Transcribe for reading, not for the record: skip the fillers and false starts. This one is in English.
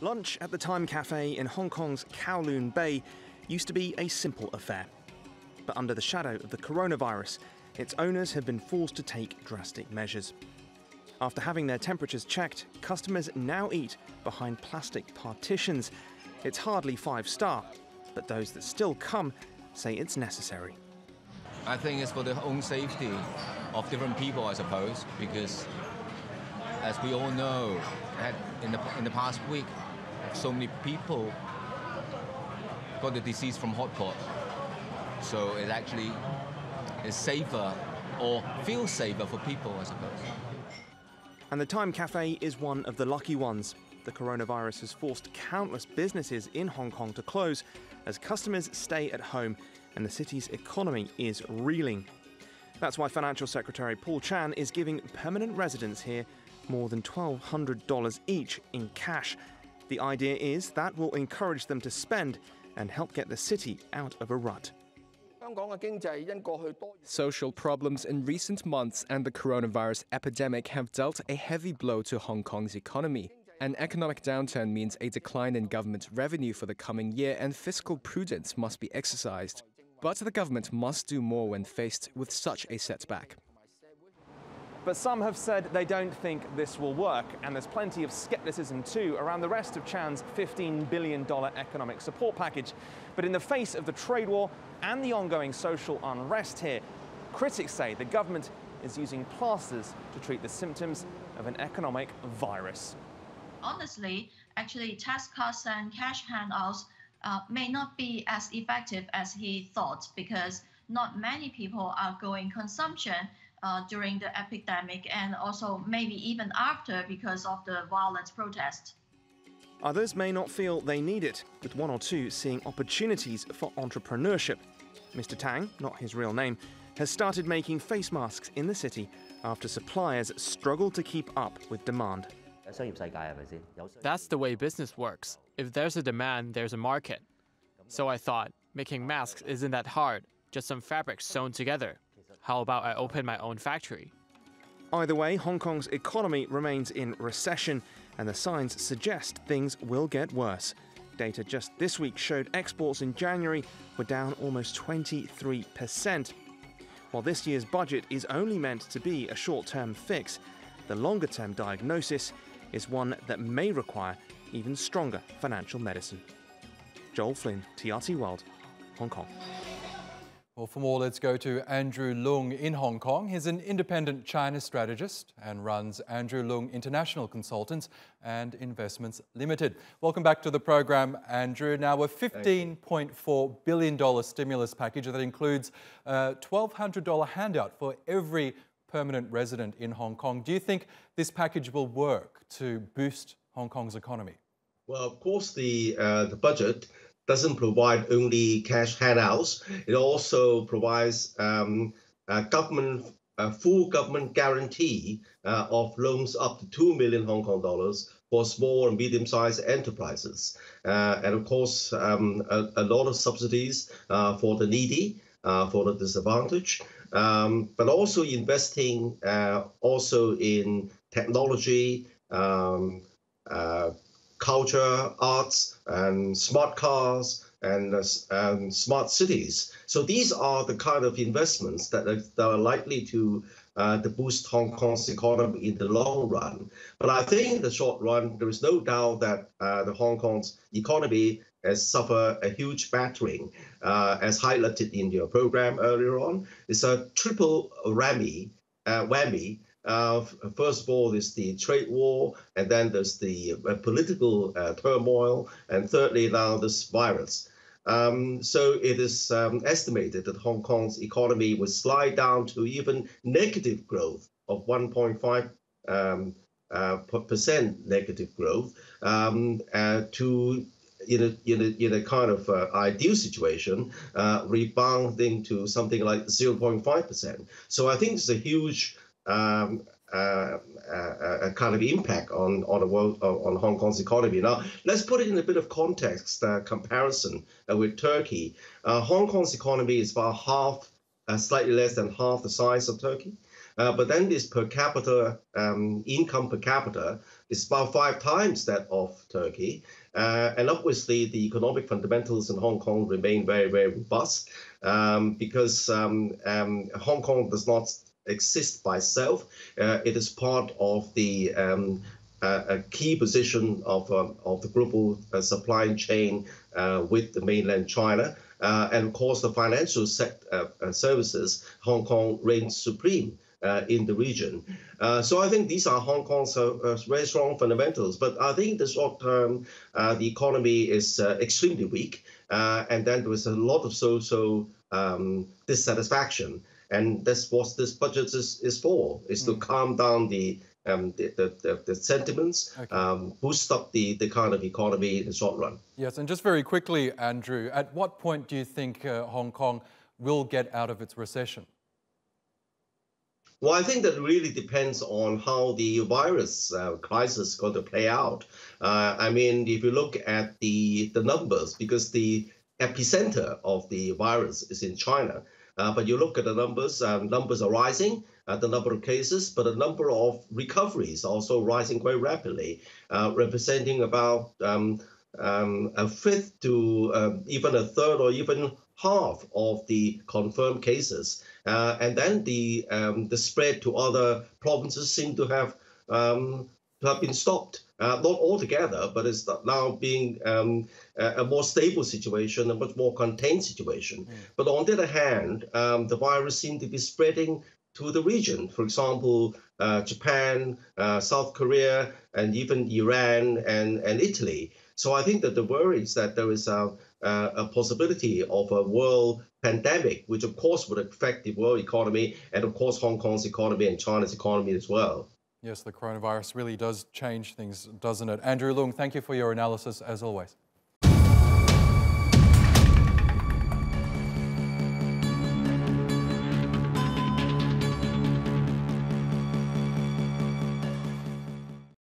Lunch at the Time Cafe in Hong Kong's Kowloon Bay used to be a simple affair. But under the shadow of the coronavirus, its owners have been forced to take drastic measures. After having their temperatures checked, customers now eat behind plastic partitions. It's hardly 5-star, but those that still come say it's necessary. I think it's for their own safety of different people, I suppose, because as we all know, in the past week, so many people got the disease from hot pot. So it actually is safer or feels safer for people, I suppose. And the Time Cafe is one of the lucky ones. The coronavirus has forced countless businesses in Hong Kong to close as customers stay at home and the city's economy is reeling. That's why Financial Secretary Paul Chan is giving permanent residents here more than $1,200 each in cash. The idea is that will encourage them to spend and help get the city out of a rut. Social problems in recent months and the coronavirus epidemic have dealt a heavy blow to Hong Kong's economy. An economic downturn means a decline in government revenue for the coming year, and fiscal prudence must be exercised. But the government must do more when faced with such a setback. But some have said they don't think this will work, and there's plenty of skepticism too around the rest of Chan's $15 billion economic support package. But in the face of the trade war and the ongoing social unrest here, critics say the government is using plasters to treat the symptoms of an economic virus. Honestly, actually, tax cuts and cash handouts may not be as effective as he thought, because not many people are going consumption during the epidemic, and also maybe even after because of the violent protest. Others may not feel they need it, with one or two seeing opportunities for entrepreneurship. Mr. Tang, not his real name, has started making face masks in the city after suppliers struggle to keep up with demand. That's the way business works. If there's a demand, there's a market. So I thought, making masks isn't that hard, just some fabric sewn together. How about I open my own factory? Either way, Hong Kong's economy remains in recession, and the signs suggest things will get worse. Data just this week showed exports in January were down almost 23%. While this year's budget is only meant to be a short-term fix, the longer-term diagnosis is one that may require even stronger financial medicine. Joel Flynn, TRT World, Hong Kong. Well, for more, let's go to Andrew Leung in Hong Kong. He's an independent China strategist and runs Andrew Leung International Consultants and Investments Limited. Welcome back to the program, Andrew. Now, a $15.4 billion stimulus package that includes a $1,200 handout for every permanent resident in Hong Kong. Do you think this package will work to boost Hong Kong's economy? Well, of course, the budget doesn't provide only cash handouts. It also provides full government guarantee of loans up to 2 million Hong Kong dollars for small and medium-sized enterprises. And of course, a lot of subsidies for the needy, for the disadvantaged, but also investing also in technology, culture, arts, and smart cars, and smart cities. So these are the kind of investments that are likely to boost Hong Kong's economy in the long run. But I think in the short run, there is no doubt that the Hong Kong's economy has suffered a huge battering, as highlighted in your program earlier on. It's a triple whammy. First of all, there's the trade war, and then there's the political turmoil, and thirdly, now this virus. So it is estimated that Hong Kong's economy will slide down to even negative growth of 1.5% negative growth to in a kind of ideal situation, rebounding to something like 0.5%. So I think it's a huge a kind of impact on the world, on Hong Kong's economy. Now, let's put it in a bit of context comparison with Turkey. Hong Kong's economy is about half, slightly less than half the size of Turkey. But then this per capita income per capita It's about 5 times that of Turkey. And obviously, the economic fundamentals in Hong Kong remain very, very robust because Hong Kong does not exist by itself. It is part of the a key position of the global supply chain with the mainland China. And of course, the financial services, Hong Kong reigns supreme in the region. So I think these are Hong Kong's very strong fundamentals. But I think in the short term, the economy is extremely weak. And then there is a lot of social dissatisfaction. And that's what this budget is for, is to calm down the sentiments, boost up the kind of economy in the short run. Yes, and just very quickly, Andrew, at what point do you think Hong Kong will get out of its recession? Well, I think that really depends on how the virus crisis is going to play out. I mean, if you look at the numbers, because the epicenter of the virus is in China, but you look at the numbers, numbers are rising, the number of cases, but the number of recoveries also rising quite rapidly, representing about a fifth to even a third or even half of the confirmed cases. And then the spread to other provinces seem to have been stopped. Not altogether, but it's now being a more stable situation, a much more contained situation. But on the other hand, the virus seems to be spreading to the region. For example, Japan, South Korea, and even Iran and Italy. So I think that the worry is that there is a possibility of a world pandemic, which of course would affect the world economy and of course Hong Kong's economy and China's economy as well. Yes, the coronavirus really does change things, doesn't it? Andrew Leung, thank you for your analysis as always.